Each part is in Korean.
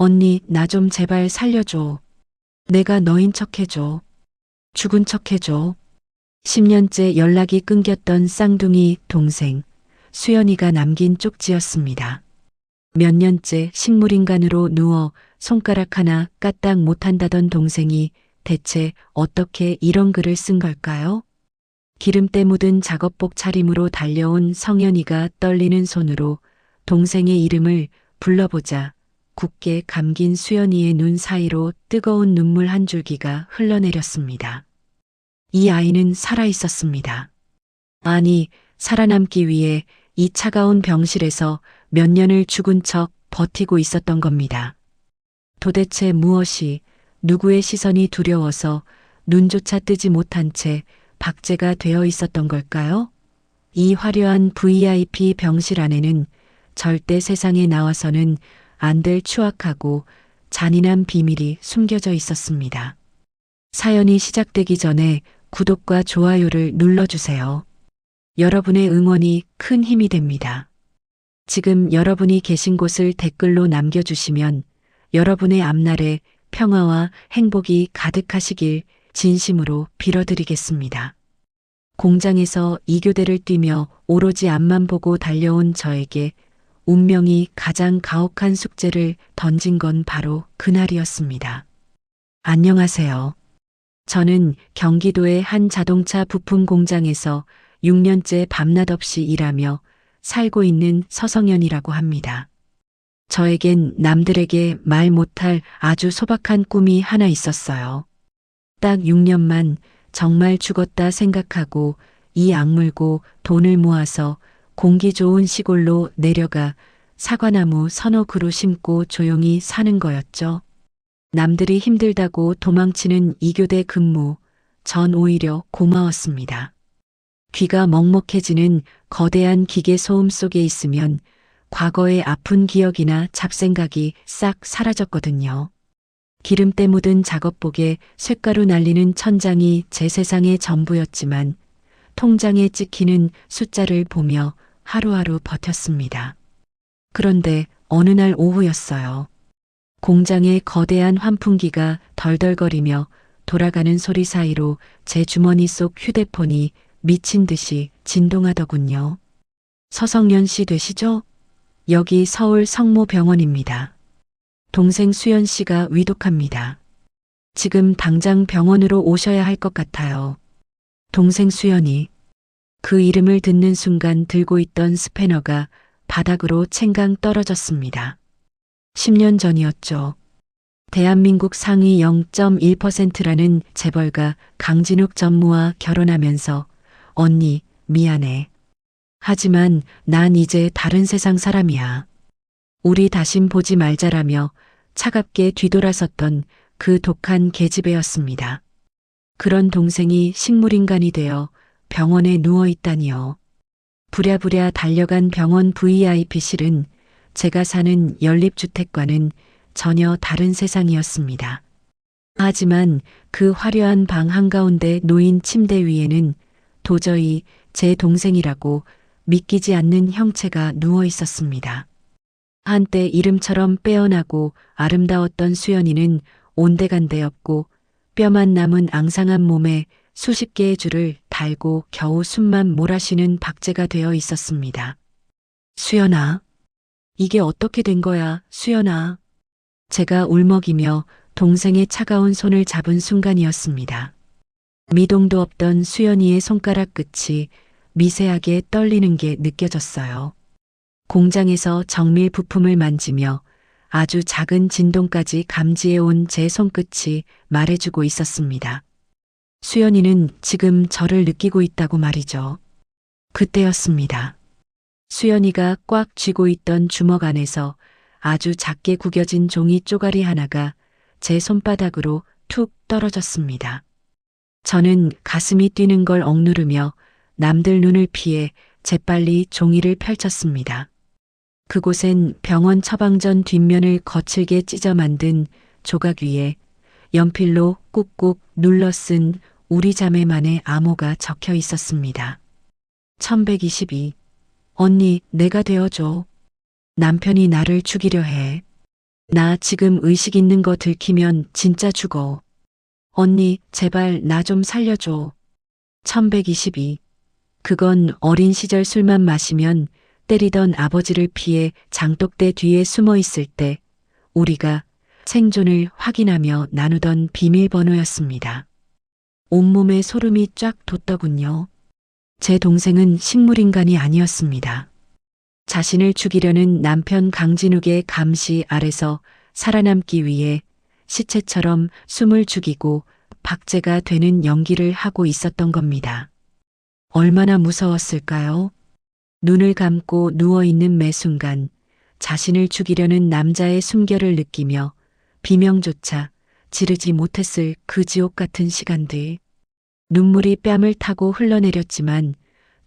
언니, 나 좀 제발 살려줘. 내가 너인 척 해줘. 죽은 척 해줘. 10년째 연락이 끊겼던 쌍둥이 동생 수연이가 남긴 쪽지였습니다. 몇 년째 식물인간으로 누워 손가락 하나 까딱 못한다던 동생이 대체 어떻게 이런 글을 쓴 걸까요? 기름때 묻은 작업복 차림으로 달려온 성현이가 떨리는 손으로 동생의 이름을 불러보자 굳게 감긴 수연이의 눈 사이로 뜨거운 눈물 한 줄기가 흘러내렸습니다. 이 아이는 살아 있었습니다. 아니, 살아남기 위해 이 차가운 병실에서 몇 년을 죽은 척 버티고 있었던 겁니다. 도대체 무엇이, 누구의 시선이 두려워서 눈조차 뜨지 못한 채 박제가 되어 있었던 걸까요? 이 화려한 VIP 병실 안에는 절대 세상에 나와서는 안 될 추악하고 잔인한 비밀이 숨겨져 있었습니다. 사연이 시작되기 전에 구독과 좋아요를 눌러주세요. 여러분의 응원이 큰 힘이 됩니다. 지금 여러분이 계신 곳을 댓글로 남겨주시면 여러분의 앞날에 평화와 행복이 가득하시길 진심으로 빌어드리겠습니다. 공장에서 2교대를 뛰며 오로지 앞만 보고 달려온 저에게 운명이 가장 가혹한 숙제를 던진 건 바로 그날이었습니다. 안녕하세요. 저는 경기도의 한 자동차 부품 공장에서 6년째 밤낮 없이 일하며 살고 있는 서성현이라고 합니다. 저에겐 남들에게 말 못할 아주 소박한 꿈이 하나 있었어요. 딱 6년만 정말 죽었다 생각하고 이 악물고 돈을 모아서 공기 좋은 시골로 내려가 사과나무 서너 그루 심고 조용히 사는 거였죠. 남들이 힘들다고 도망치는 2교대 근무, 전 오히려 고마웠습니다. 귀가 먹먹해지는 거대한 기계 소음 속에 있으면 과거의 아픈 기억이나 잡생각이 싹 사라졌거든요. 기름때 묻은 작업복에 쇳가루 날리는 천장이 제 세상의 전부였지만 통장에 찍히는 숫자를 보며 하루하루 버텼습니다. 그런데 어느 날 오후였어요. 공장의 거대한 환풍기가 덜덜거리며 돌아가는 소리 사이로 제 주머니 속 휴대폰이 미친 듯이 진동하더군요. 서성연 씨 되시죠? 여기 서울 성모병원입니다. 동생 수연 씨가 위독합니다. 지금 당장 병원으로 오셔야 할 것 같아요. 동생 수연이. 그 이름을 듣는 순간 들고 있던 스패너가 바닥으로 챙강 떨어졌습니다. 10년 전이었죠. 대한민국 상위 0.1%라는 재벌가 강진욱 전무와 결혼하면서 언니, 미안해. 하지만 난 이제 다른 세상 사람이야. 우리 다신 보지 말자라며 차갑게 뒤돌아섰던 그 독한 계집애였습니다. 그런 동생이 식물인간이 되어 병원에 누워 있다니요. 부랴부랴 달려간 병원 VIP실은 제가 사는 연립주택과는 전혀 다른 세상이었습니다. 하지만 그 화려한 방 한가운데 놓인 침대 위에는 도저히 제 동생이라고 믿기지 않는 형체가 누워 있었습니다. 한때 이름처럼 빼어나고 아름다웠던 수연이는 온데간데 없고 뼈만 남은 앙상한 몸에 수십 개의 줄을 달고 겨우 숨만 몰아쉬는 박제가 되어 있었습니다. 수연아, 이게 어떻게 된 거야, 수연아. 제가 울먹이며 동생의 차가운 손을 잡은 순간이었습니다. 미동도 없던 수연이의 손가락 끝이 미세하게 떨리는 게 느껴졌어요. 공장에서 정밀 부품을 만지며 아주 작은 진동까지 감지해온 제 손끝이 말해주고 있었습니다. 수연이는 지금 저를 느끼고 있다고 말이죠. 그때였습니다. 수연이가 꽉 쥐고 있던 주먹 안에서 아주 작게 구겨진 종이 쪼가리 하나가 제 손바닥으로 툭 떨어졌습니다. 저는 가슴이 뛰는 걸 억누르며 남들 눈을 피해 재빨리 종이를 펼쳤습니다. 그곳엔 병원 처방전 뒷면을 거칠게 찢어 만든 조각 위에 연필로 꾹꾹 눌러 쓴 우리 자매만의 암호가 적혀 있었습니다. 1122. 언니, 내가 되어줘. 남편이 나를 죽이려 해. 나 지금 의식 있는 거 들키면 진짜 죽어. 언니, 제발 나 좀 살려줘. 1122. 그건 어린 시절 술만 마시면 때리던 아버지를 피해 장독대 뒤에 숨어 있을 때 우리가 생존을 확인하며 나누던 비밀번호였습니다. 온몸에 소름이 쫙 돋더군요. 제 동생은 식물인간이 아니었습니다. 자신을 죽이려는 남편 강진욱의 감시 아래서 살아남기 위해 시체처럼 숨을 죽이고 박제가 되는 연기를 하고 있었던 겁니다. 얼마나 무서웠을까요? 눈을 감고 누워있는 매 순간 자신을 죽이려는 남자의 숨결을 느끼며 비명조차 지르지 못했을 그 지옥 같은 시간들. 눈물이 뺨을 타고 흘러내렸지만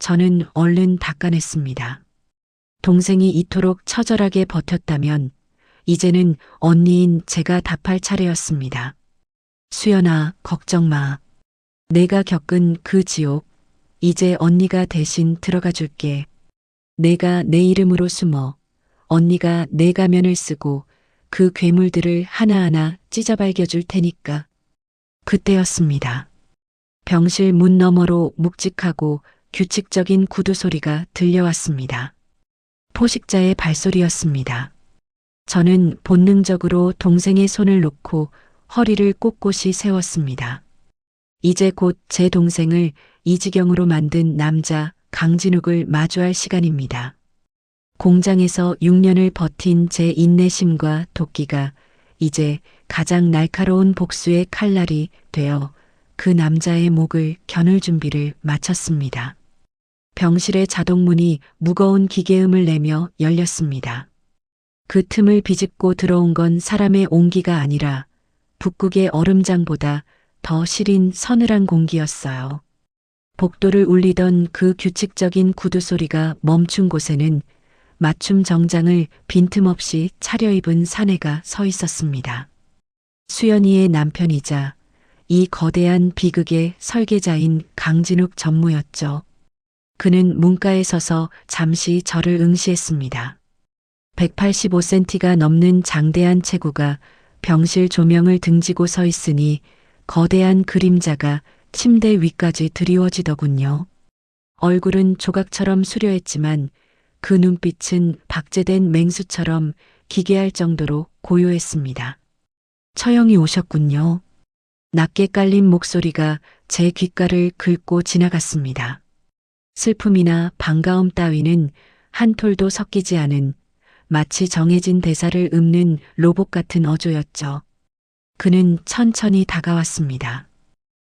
저는 얼른 닦아냈습니다. 동생이 이토록 처절하게 버텼다면 이제는 언니인 제가 답할 차례였습니다. 수연아, 걱정 마. 내가 겪은 그 지옥, 이제 언니가 대신 들어가 줄게. 내가 내 이름으로 숨어 언니가 내 가면을 쓰고 그 괴물들을 하나하나 찢어발겨 줄 테니까. 그때였습니다. 병실 문 너머로 묵직하고 규칙적인 구두 소리가 들려왔습니다. 포식자의 발소리였습니다. 저는 본능적으로 동생의 손을 놓고 허리를 꼿꼿이 세웠습니다. 이제 곧 제 동생을 이 지경으로 만든 남자 강진욱을 마주할 시간입니다. 공장에서 6년을 버틴 제 인내심과 도끼가 이제 가장 날카로운 복수의 칼날이 되어 그 남자의 목을 겨눌 준비를 마쳤습니다. 병실의 자동문이 무거운 기계음을 내며 열렸습니다. 그 틈을 비집고 들어온 건 사람의 온기가 아니라 북극의 얼음장보다 더 시린 서늘한 공기였어요. 복도를 울리던 그 규칙적인 구두 소리가 멈춘 곳에는 맞춤 정장을 빈틈없이 차려입은 사내가 서 있었습니다. 수연이의 남편이자 이 거대한 비극의 설계자인 강진욱 전무였죠. 그는 문가에 서서 잠시 저를 응시했습니다. 185cm가 넘는 장대한 체구가 병실 조명을 등지고 서 있으니 거대한 그림자가 침대 위까지 드리워지더군요. 얼굴은 조각처럼 수려했지만 그 눈빛은 박제된 맹수처럼 기괴할 정도로 고요했습니다. 처형이 오셨군요. 낮게 깔린 목소리가 제 귓가를 긁고 지나갔습니다. 슬픔이나 반가움 따위는 한 톨도 섞이지 않은 마치 정해진 대사를 읊는 로봇 같은 어조였죠. 그는 천천히 다가왔습니다.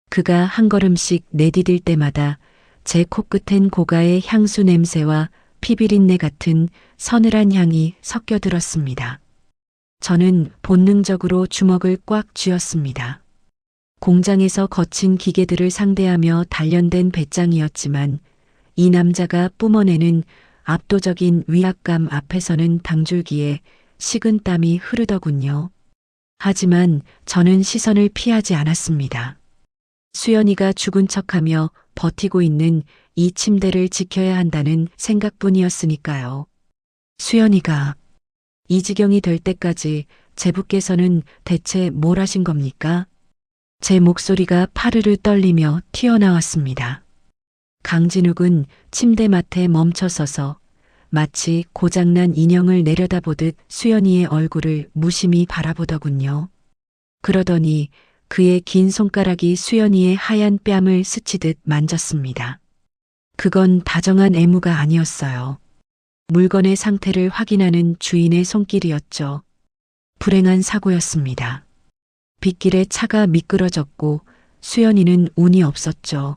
그가 한 걸음씩 내디딜 때마다 제 코끝엔 고가의 향수 냄새와 피비린내 같은 서늘한 향이 섞여 들었습니다. 저는 본능적으로 주먹을 꽉 쥐었습니다. 공장에서 거친 기계들을 상대하며 단련된 배짱이었지만 이 남자가 뿜어내는 압도적인 위압감 앞에서는 당줄기에 식은 땀이 흐르더군요. 하지만 저는 시선을 피하지 않았습니다. 수연이가 죽은 척하며 버티고 있는 이 침대를 지켜야 한다는 생각뿐이었으니까요. 수연이가 이 지경이 될 때까지 제부께서는 대체 뭘 하신 겁니까? 제 목소리가 파르르 떨리며 튀어나왔습니다. 강진욱은 침대맡에 멈춰서서 마치 고장난 인형을 내려다보듯 수연이의 얼굴을 무심히 바라보더군요. 그러더니 그의 긴 손가락이 수연이의 하얀 뺨을 스치듯 만졌습니다. 그건 다정한 애무가 아니었어요. 물건의 상태를 확인하는 주인의 손길이었죠. 불행한 사고였습니다. 빗길에 차가 미끄러졌고 수연이는 운이 없었죠.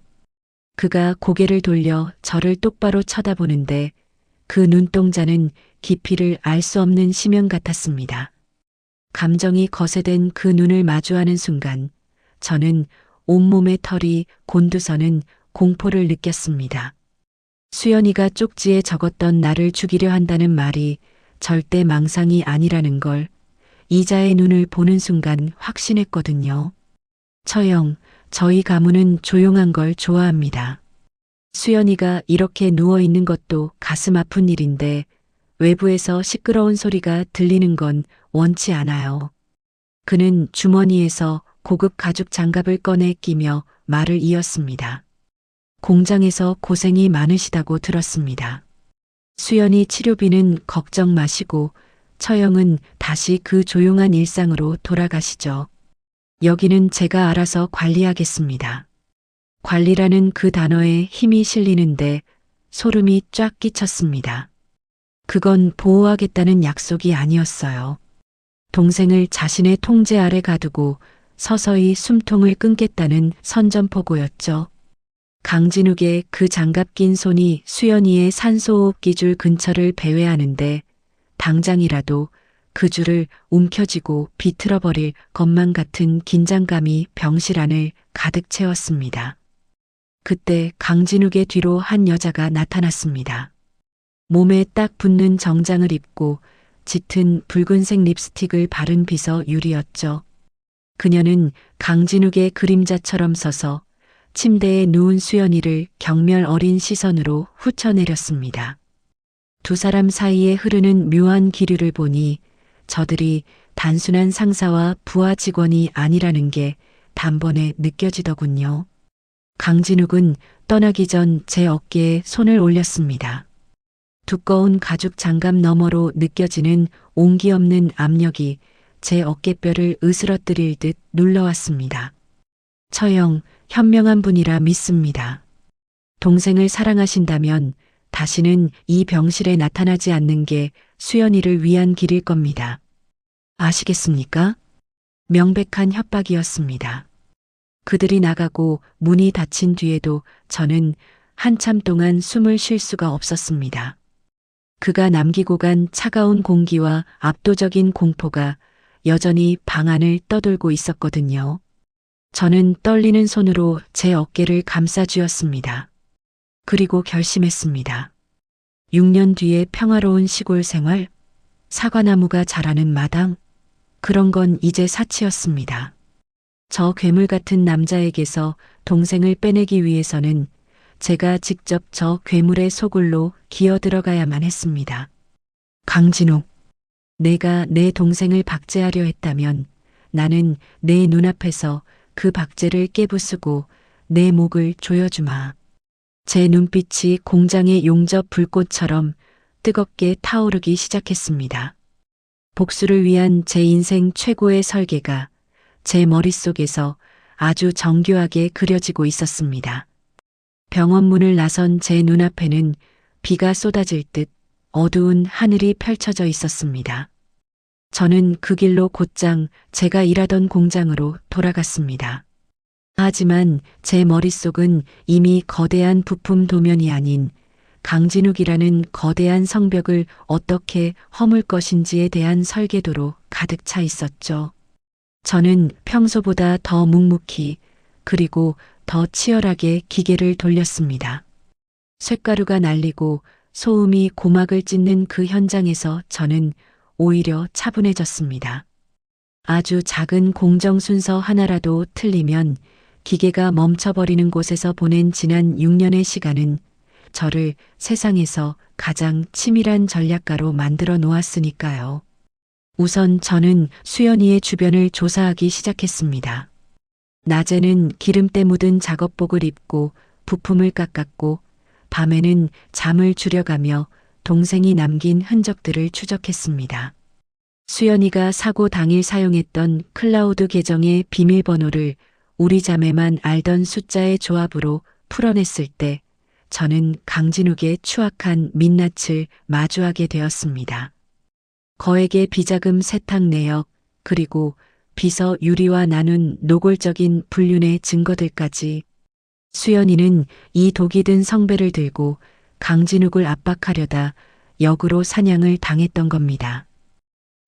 그가 고개를 돌려 저를 똑바로 쳐다보는데 그 눈동자는 깊이를 알 수 없는 심연 같았습니다. 감정이 거세된 그 눈을 마주하는 순간 저는 온몸의 털이 곤두서는 공포를 느꼈습니다. 수연이가 쪽지에 적었던 나를 죽이려 한다는 말이 절대 망상이 아니라는 걸 이자의 눈을 보는 순간 확신했거든요. 처형, 저희 가문은 조용한 걸 좋아합니다. 수연이가 이렇게 누워있는 것도 가슴 아픈 일인데 외부에서 시끄러운 소리가 들리는 건 원치 않아요. 그는 주머니에서 고급 가죽 장갑을 꺼내 끼며 말을 이었습니다. 공장에서 고생이 많으시다고 들었습니다. 수연이 치료비는 걱정 마시고 처형은 다시 그 조용한 일상으로 돌아가시죠. 여기는 제가 알아서 관리하겠습니다. 관리라는 그 단어에 힘이 실리는데 소름이 쫙 끼쳤습니다. 그건 보호하겠다는 약속이 아니었어요. 동생을 자신의 통제 아래 가두고 서서히 숨통을 끊겠다는 선전포고였죠. 강진욱의 그 장갑 낀 손이 수연이의 산소호흡기 줄 근처를 배회하는데 당장이라도 그 줄을 움켜쥐고 비틀어버릴 것만 같은 긴장감이 병실 안을 가득 채웠습니다. 그때 강진욱의 뒤로 한 여자가 나타났습니다. 몸에 딱 붙는 정장을 입고 짙은 붉은색 립스틱을 바른 비서 유리였죠. 그녀는 강진욱의 그림자처럼 서서 침대에 누운 수연이를 경멸 어린 시선으로 훑어내렸습니다. 두 사람 사이에 흐르는 묘한 기류를 보니 저들이 단순한 상사와 부하 직원이 아니라는 게 단번에 느껴지더군요. 강진욱은 떠나기 전 제 어깨에 손을 올렸습니다. 두꺼운 가죽 장갑 너머로 느껴지는 온기 없는 압력이 제 어깨뼈를 으스러뜨릴 듯 눌러왔습니다. 처형, 현명한 분이라 믿습니다. 동생을 사랑하신다면 다시는 이 병실에 나타나지 않는 게 수연이를 위한 길일 겁니다. 아시겠습니까? 명백한 협박이었습니다. 그들이 나가고 문이 닫힌 뒤에도 저는 한참 동안 숨을 쉴 수가 없었습니다. 그가 남기고 간 차가운 공기와 압도적인 공포가 여전히 방 안을 떠돌고 있었거든요. 저는 떨리는 손으로 제 어깨를 감싸쥐었습니다. 그리고 결심했습니다. 6년 뒤에 평화로운 시골 생활, 사과나무가 자라는 마당, 그런 건 이제 사치였습니다. 저 괴물 같은 남자에게서 동생을 빼내기 위해서는 제가 직접 저 괴물의 소굴로 기어 들어가야만 했습니다. 강진욱, 내가 내 동생을 박제하려 했다면 나는 내 눈앞에서 그 박제를 깨부수고 내 목을 조여주마. 제 눈빛이 공장의 용접 불꽃처럼 뜨겁게 타오르기 시작했습니다. 복수를 위한 제 인생 최고의 설계가 제 머릿속에서 아주 정교하게 그려지고 있었습니다. 병원 문을 나선 제 눈앞에는 비가 쏟아질 듯 어두운 하늘이 펼쳐져 있었습니다. 저는 그 길로 곧장 제가 일하던 공장으로 돌아갔습니다. 하지만 제 머릿속은 이미 거대한 부품 도면이 아닌 강진욱이라는 거대한 성벽을 어떻게 허물 것인지에 대한 설계도로 가득 차 있었죠. 저는 평소보다 더 묵묵히 그리고 더 치열하게 기계를 돌렸습니다. 쇳가루가 날리고 소음이 고막을 찢는 그 현장에서 저는 오히려 차분해졌습니다. 아주 작은 공정 순서 하나라도 틀리면 기계가 멈춰버리는 곳에서 보낸 지난 6년의 시간은 저를 세상에서 가장 치밀한 전략가로 만들어 놓았으니까요. 우선 저는 수연이의 주변을 조사하기 시작했습니다. 낮에는 기름때 묻은 작업복을 입고 부품을 깎았고 밤에는 잠을 줄여가며 동생이 남긴 흔적들을 추적했습니다. 수연이가 사고 당일 사용했던 클라우드 계정의 비밀번호를 우리 자매만 알던 숫자의 조합으로 풀어냈을 때 저는 강진욱의 추악한 민낯을 마주하게 되었습니다. 거액의 비자금 세탁 내역 그리고 비서 유리와 나눈 노골적인 불륜의 증거들까지 수연이는 이 독이 든 성배를 들고 강진욱을 압박하려다 역으로 사냥을 당했던 겁니다.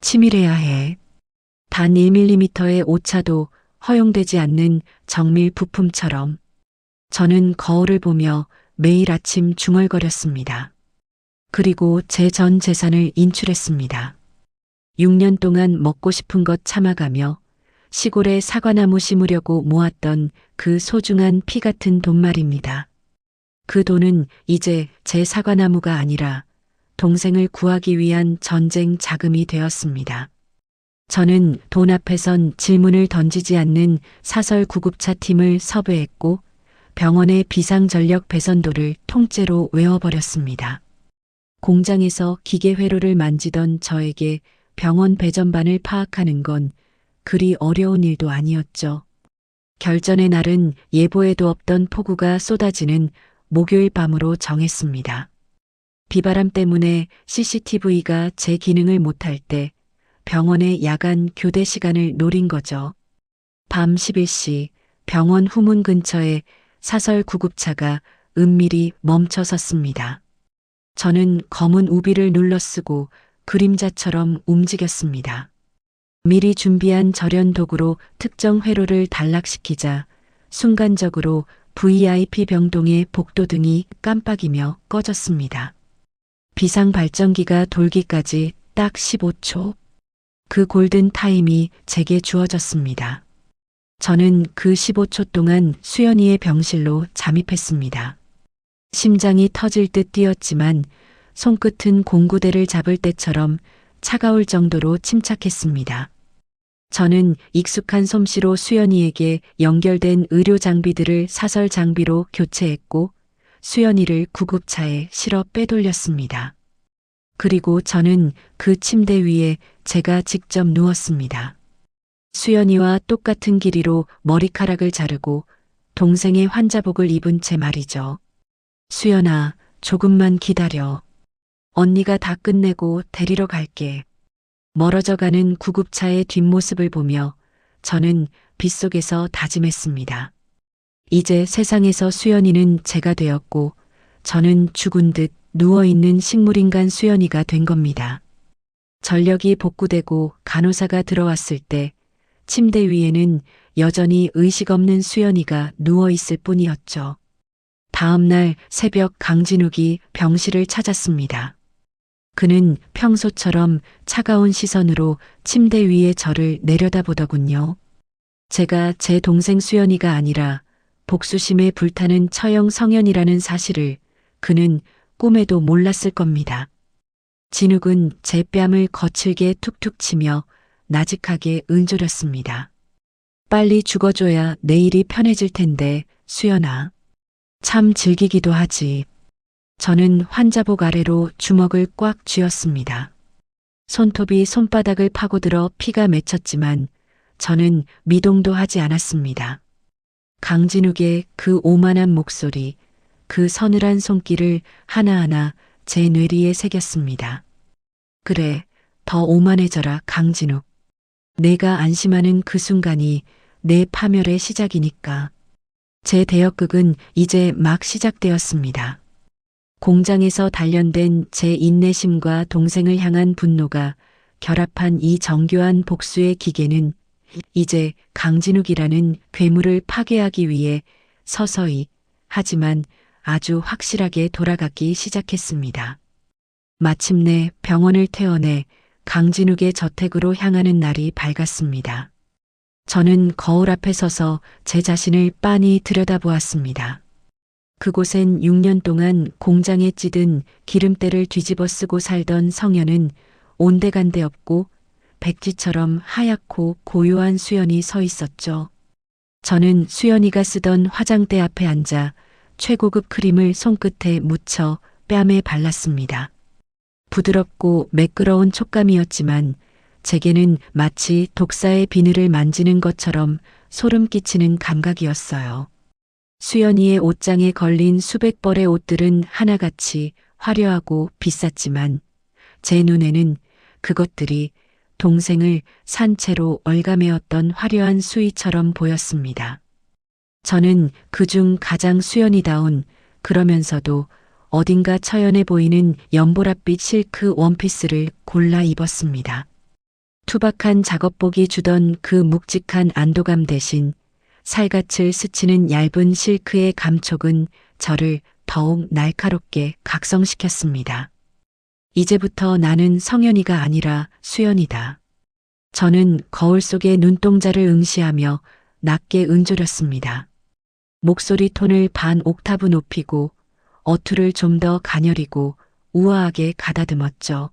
치밀해야 해. 단 1mm의 오차도 허용되지 않는 정밀 부품처럼 저는 거울을 보며 매일 아침 중얼거렸습니다. 그리고 제 전 재산을 인출했습니다. 6년 동안 먹고 싶은 것 참아가며 시골에 사과나무 심으려고 모았던 그 소중한 피 같은 돈 말입니다. 그 돈은 이제 제 사과나무가 아니라 동생을 구하기 위한 전쟁 자금이 되었습니다. 저는 돈 앞에선 질문을 던지지 않는 사설 구급차 팀을 섭외했고 병원의 비상전력 배선도를 통째로 외워버렸습니다. 공장에서 기계 회로를 만지던 저에게 병원 배전반을 파악하는 건 그리 어려운 일도 아니었죠. 결전의 날은 예보에도 없던 폭우가 쏟아지는 목요일 밤으로 정했습니다. 비바람 때문에 CCTV가 제 기능을 못할 때 병원의 야간 교대 시간을 노린 거죠. 밤 11시 병원 후문 근처에 사설 구급차가 은밀히 멈춰 섰습니다. 저는 검은 우비를 눌러쓰고 그림자처럼 움직였습니다. 미리 준비한 절연 도구로 특정 회로를 단락시키자 순간적으로 VIP 병동의 복도등이 깜빡이며 꺼졌습니다. 비상 발전기가 돌기까지 딱 15초. 그 골든 타임이 제게 주어졌습니다. 저는 그 15초 동안 수연이의 병실로 잠입했습니다. 심장이 터질 듯 뛰었지만 손끝은 공구대를 잡을 때처럼 차가울 정도로 침착했습니다. 저는 익숙한 솜씨로 수연이에게 연결된 의료 장비들을 사설 장비로 교체했고 수연이를 구급차에 실어 빼돌렸습니다. 그리고 저는 그 침대 위에 제가 직접 누웠습니다. 수연이와 똑같은 길이로 머리카락을 자르고 동생의 환자복을 입은 채 말이죠. 수연아, 조금만 기다려. 언니가 다 끝내고 데리러 갈게. 멀어져가는 구급차의 뒷모습을 보며 저는 빗속에서 다짐했습니다. 이제 세상에서 수연이는 제가 되었고 저는 죽은 듯 누워있는 식물인간 수연이가 된 겁니다. 전력이 복구되고 간호사가 들어왔을 때 침대 위에는 여전히 의식 없는 수연이가 누워있을 뿐이었죠. 다음 날 새벽 강진욱이 병실을 찾았습니다. 그는 평소처럼 차가운 시선으로 침대 위에 저를 내려다보더군요. 제가 제 동생 수연이가 아니라 복수심에 불타는 처형 성현이라는 사실을 그는 꿈에도 몰랐을 겁니다. 진욱은 제 뺨을 거칠게 툭툭 치며 나직하게 은조렸습니다. 빨리 죽어줘야 내일이 편해질 텐데, 수연아. 참 즐기기도 하지. 저는 환자복 아래로 주먹을 꽉 쥐었습니다. 손톱이 손바닥을 파고들어 피가 맺혔지만 저는 미동도 하지 않았습니다. 강진욱의 그 오만한 목소리, 그 서늘한 손길을 하나하나 제 뇌리에 새겼습니다. 그래, 더 오만해져라, 강진욱. 내가 안심하는 그 순간이 내 파멸의 시작이니까. 제 대역극은 이제 막 시작되었습니다. 공장에서 단련된 제 인내심과 동생을 향한 분노가 결합한 이 정교한 복수의 기계는 이제 강진욱이라는 괴물을 파괴하기 위해 서서히 하지만 아주 확실하게 돌아가기 시작했습니다. 마침내 병원을 퇴원해 강진욱의 저택으로 향하는 날이 밝았습니다. 저는 거울 앞에 서서 제 자신을 빤히 들여다보았습니다. 그곳엔 6년 동안 공장에 찌든 기름때를 뒤집어 쓰고 살던 성현은 온데간데 없고 백지처럼 하얗고 고요한 수연이 서 있었죠. 저는 수연이가 쓰던 화장대 앞에 앉아 최고급 크림을 손끝에 묻혀 뺨에 발랐습니다. 부드럽고 매끄러운 촉감이었지만 제게는 마치 독사의 비늘을 만지는 것처럼 소름 끼치는 감각이었어요. 수연이의 옷장에 걸린 수백 벌의 옷들은 하나같이 화려하고 비쌌지만 제 눈에는 그것들이 동생을 산채로 얼가매었던 화려한 수의처럼 보였습니다. 저는 그중 가장 수연이다운 그러면서도 어딘가 처연해 보이는 연보랏빛 실크 원피스를 골라 입었습니다. 투박한 작업복이 주던 그 묵직한 안도감 대신 살갗을 스치는 얇은 실크의 감촉은 저를 더욱 날카롭게 각성시켰습니다. 이제부터 나는 성현이가 아니라 수연이다. 저는 거울 속의 눈동자를 응시하며 낮게 은조렸습니다. 목소리 톤을 반 옥타브 높이고 어투를 좀 더 가녀리고 우아하게 가다듬었죠.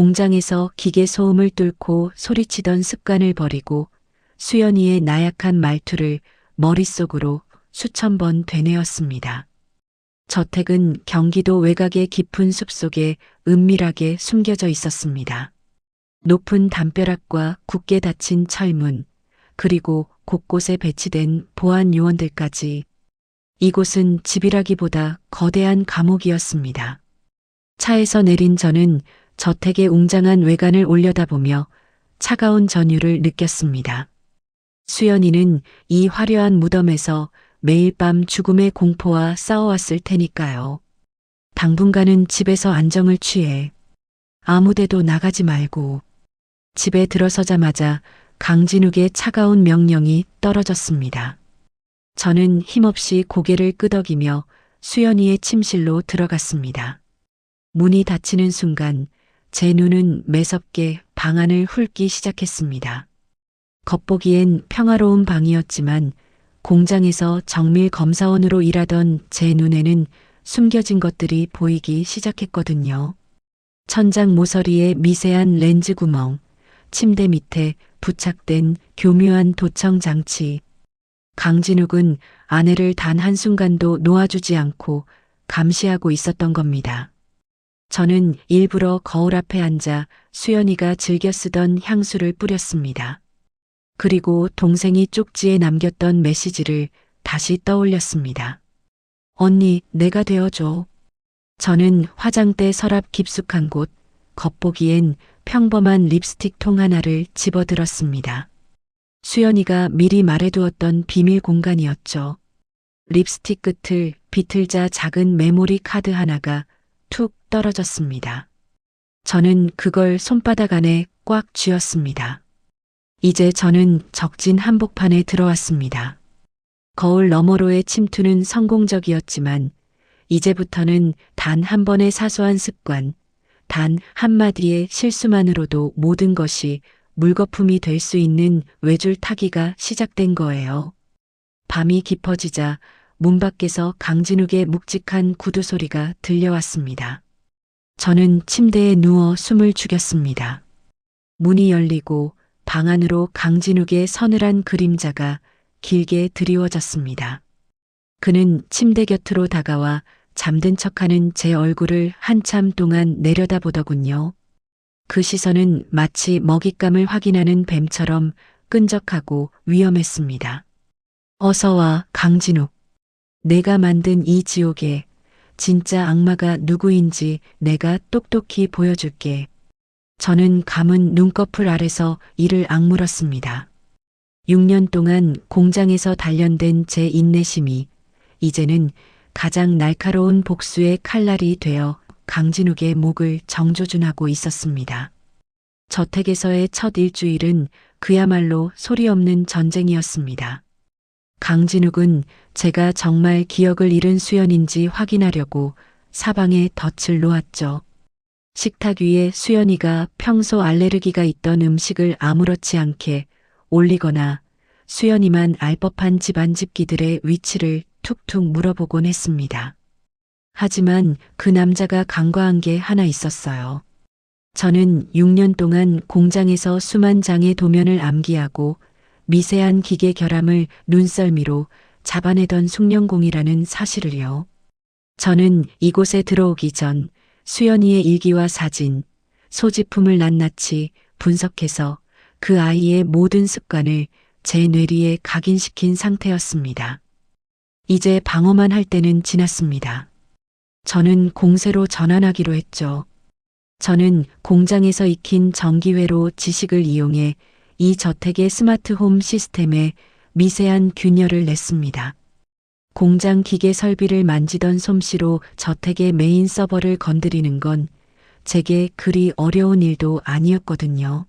공장에서 기계 소음을 뚫고 소리치던 습관을 버리고 수연이의 나약한 말투를 머릿속으로 수천 번 되뇌었습니다. 저택은 경기도 외곽의 깊은 숲속에 은밀하게 숨겨져 있었습니다. 높은 담벼락과 굳게 닫힌 철문, 그리고 곳곳에 배치된 보안 요원들까지 이곳은 집이라기보다 거대한 감옥이었습니다. 차에서 내린 저는 저택의 웅장한 외관을 올려다보며 차가운 전율을 느꼈습니다. 수연이는 이 화려한 무덤에서 매일 밤 죽음의 공포와 싸워왔을 테니까요. 당분간은 집에서 안정을 취해 아무데도 나가지 말고. 집에 들어서자마자 강진욱의 차가운 명령이 떨어졌습니다. 저는 힘없이 고개를 끄덕이며 수연이의 침실로 들어갔습니다. 문이 닫히는 순간 제 눈은 매섭게 방 안을 훑기 시작했습니다. 겉보기엔 평화로운 방이었지만 공장에서 정밀 검사원으로 일하던 제 눈에는 숨겨진 것들이 보이기 시작했거든요. 천장 모서리에 미세한 렌즈 구멍, 침대 밑에 부착된 교묘한 도청 장치. 강진욱은 아내를 단 한순간도 놓아주지 않고 감시하고 있었던 겁니다. 저는 일부러 거울 앞에 앉아 수연이가 즐겨 쓰던 향수를 뿌렸습니다. 그리고 동생이 쪽지에 남겼던 메시지를 다시 떠올렸습니다. 언니, 내가 되어줘. 저는 화장대 서랍 깊숙한 곳, 겉보기엔 평범한 립스틱 통 하나를 집어들었습니다. 수연이가 미리 말해두었던 비밀 공간이었죠. 립스틱 끝을 비틀자 작은 메모리 카드 하나가 툭 떨어졌습니다. 저는 그걸 손바닥 안에 꽉 쥐었습니다. 이제 저는 적진 한복판에 들어왔습니다. 거울 너머로의 침투는 성공적이었지만 이제부터는 단 한 번의 사소한 습관, 단 한마디의 실수만으로도 모든 것이 물거품이 될 수 있는 외줄 타기가 시작된 거예요. 밤이 깊어지자 문 밖에서 강진욱의 묵직한 구두 소리가 들려왔습니다. 저는 침대에 누워 숨을 죽였습니다. 문이 열리고 방 안으로 강진욱의 서늘한 그림자가 길게 드리워졌습니다. 그는 침대 곁으로 다가와 잠든 척하는 제 얼굴을 한참 동안 내려다보더군요. 그 시선은 마치 먹잇감을 확인하는 뱀처럼 끈적하고 위험했습니다. 어서 와, 강진욱. 내가 만든 이 지옥에 진짜 악마가 누구인지 내가 똑똑히 보여줄게. 저는 감은 눈꺼풀 아래서 이를 악물었습니다. 6년 동안 공장에서 단련된 제 인내심이 이제는 가장 날카로운 복수의 칼날이 되어 강진욱의 목을 정조준하고 있었습니다. 저택에서의 첫 일주일은 그야말로 소리 없는 전쟁이었습니다. 강진욱은 제가 정말 기억을 잃은 수연인지 확인하려고 사방에 덫을 놓았죠. 식탁 위에 수연이가 평소 알레르기가 있던 음식을 아무렇지 않게 올리거나 수연이만 알 법한 집안 집기들의 위치를 툭툭 물어보곤 했습니다. 하지만 그 남자가 간과한 게 하나 있었어요. 저는 6년 동안 공장에서 수만 장의 도면을 암기하고 미세한 기계 결함을 눈썰미로 잡아내던 숙련공이라는 사실을요. 저는 이곳에 들어오기 전 수연이의 일기와 사진, 소지품을 낱낱이 분석해서 그 아이의 모든 습관을 제 뇌리에 각인시킨 상태였습니다. 이제 방어만 할 때는 지났습니다. 저는 공세로 전환하기로 했죠. 저는 공장에서 익힌 전기회로 지식을 이용해 이 저택의 스마트홈 시스템에 미세한 균열을 냈습니다. 공장 기계 설비를 만지던 솜씨로 저택의 메인 서버를 건드리는 건 제게 그리 어려운 일도 아니었거든요.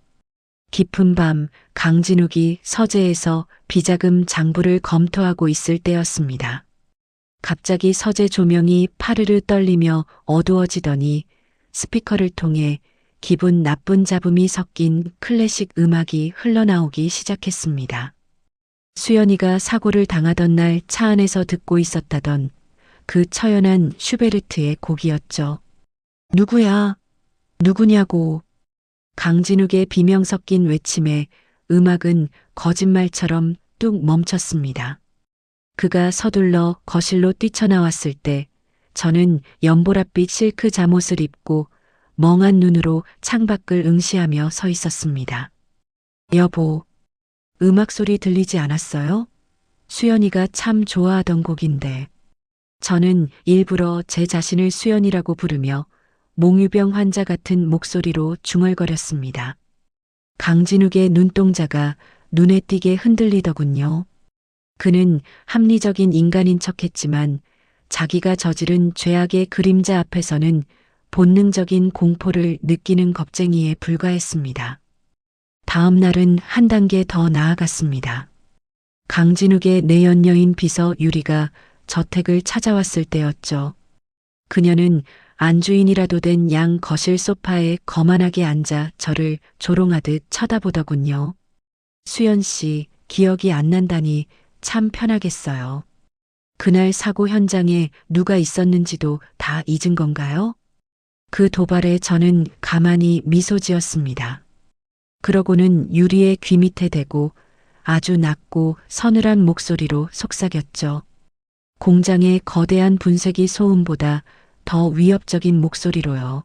깊은 밤 강진욱이 서재에서 비자금 장부를 검토하고 있을 때였습니다. 갑자기 서재 조명이 파르르 떨리며 어두워지더니 스피커를 통해 기분 나쁜 잡음이 섞인 클래식 음악이 흘러나오기 시작했습니다. 수연이가 사고를 당하던 날 차 안에서 듣고 있었다던 그 처연한 슈베르트의 곡이었죠. 누구야? 누구냐고. 강진욱의 비명 섞인 외침에 음악은 거짓말처럼 뚝 멈췄습니다. 그가 서둘러 거실로 뛰쳐나왔을 때 저는 연보랏빛 실크 잠옷을 입고 멍한 눈으로 창밖을 응시하며 서 있었습니다. 여보, 음악 소리 들리지 않았어요? 수연이가 참 좋아하던 곡인데. 저는 일부러 제 자신을 수연이라고 부르며 몽유병 환자 같은 목소리로 중얼거렸습니다. 강진욱의 눈동자가 눈에 띄게 흔들리더군요. 그는 합리적인 인간인 척했지만 자기가 저지른 죄악의 그림자 앞에서는 본능적인 공포를 느끼는 겁쟁이에 불과했습니다. 다음 날은 한 단계 더 나아갔습니다. 강진욱의 내연녀인 비서 유리가 저택을 찾아왔을 때였죠. 그녀는 안주인이라도 된 양 거실 소파에 거만하게 앉아 저를 조롱하듯 쳐다보더군요. 수연 씨, 기억이 안 난다니 참 편하겠어요. 그날 사고 현장에 누가 있었는지도 다 잊은 건가요? 그 도발에 저는 가만히 미소 지었습니다. 그러고는 유리의 귀 밑에 대고 아주 낮고 서늘한 목소리로 속삭였죠. 공장의 거대한 분쇄기 소음보다 더 위협적인 목소리로요.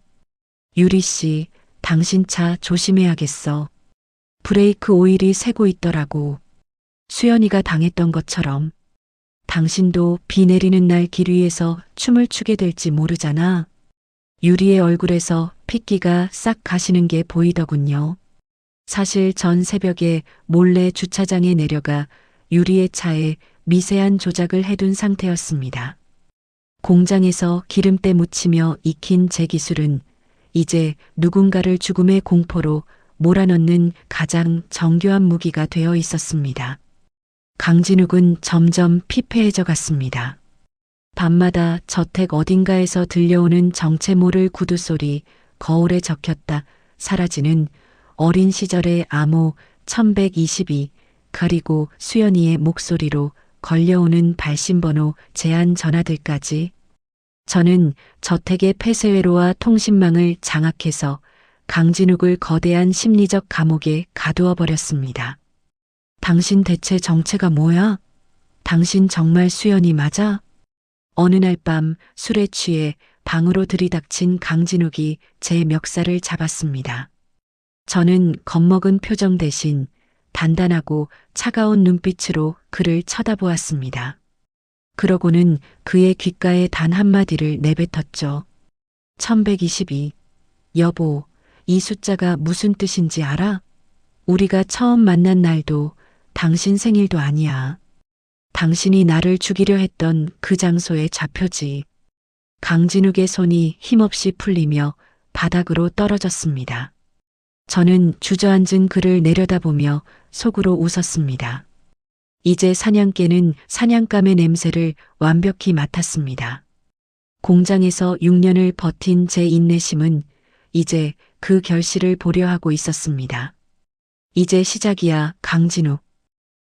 유리 씨, 당신 차 조심해야겠어. 브레이크 오일이 새고 있더라고. 수연이가 당했던 것처럼. 당신도 비 내리는 날 길 위에서 춤을 추게 될지 모르잖아. 유리의 얼굴에서 핏기가 싹 가시는 게 보이더군요. 사실 전 새벽에 몰래 주차장에 내려가 유리의 차에 미세한 조작을 해둔 상태였습니다. 공장에서 기름때 묻히며 익힌 제 기술은 이제 누군가를 죽음의 공포로 몰아넣는 가장 정교한 무기가 되어 있었습니다. 강진욱은 점점 피폐해져 갔습니다. 밤마다 저택 어딘가에서 들려오는 정체 모를 구두 소리, 거울에 적혔다 사라지는 어린 시절의 암호 1122, 그리고 수연이의 목소리로 걸려오는 발신번호 제한 전화들까지. 저는 저택의 폐쇄회로와 통신망을 장악해서 강진욱을 거대한 심리적 감옥에 가두어 버렸습니다. 당신 대체 정체가 뭐야? 당신 정말 수연이 맞아? 어느 날 밤 술에 취해 방으로 들이닥친 강진욱이 제 멱살을 잡았습니다. 저는 겁먹은 표정 대신 단단하고 차가운 눈빛으로 그를 쳐다보았습니다. 그러고는 그의 귓가에 단 한마디를 내뱉었죠. 1122. 여보, 이 숫자가 무슨 뜻인지 알아? 우리가 처음 만난 날도 당신 생일도 아니야. 당신이 나를 죽이려 했던 그 장소의 좌표지. 강진욱의 손이 힘없이 풀리며 바닥으로 떨어졌습니다. 저는 주저앉은 그를 내려다보며 속으로 웃었습니다. 이제 사냥개는 사냥감의 냄새를 완벽히 맡았습니다. 공장에서 6년을 버틴 제 인내심은 이제 그 결실을 보려 하고 있었습니다. 이제 시작이야, 강진욱.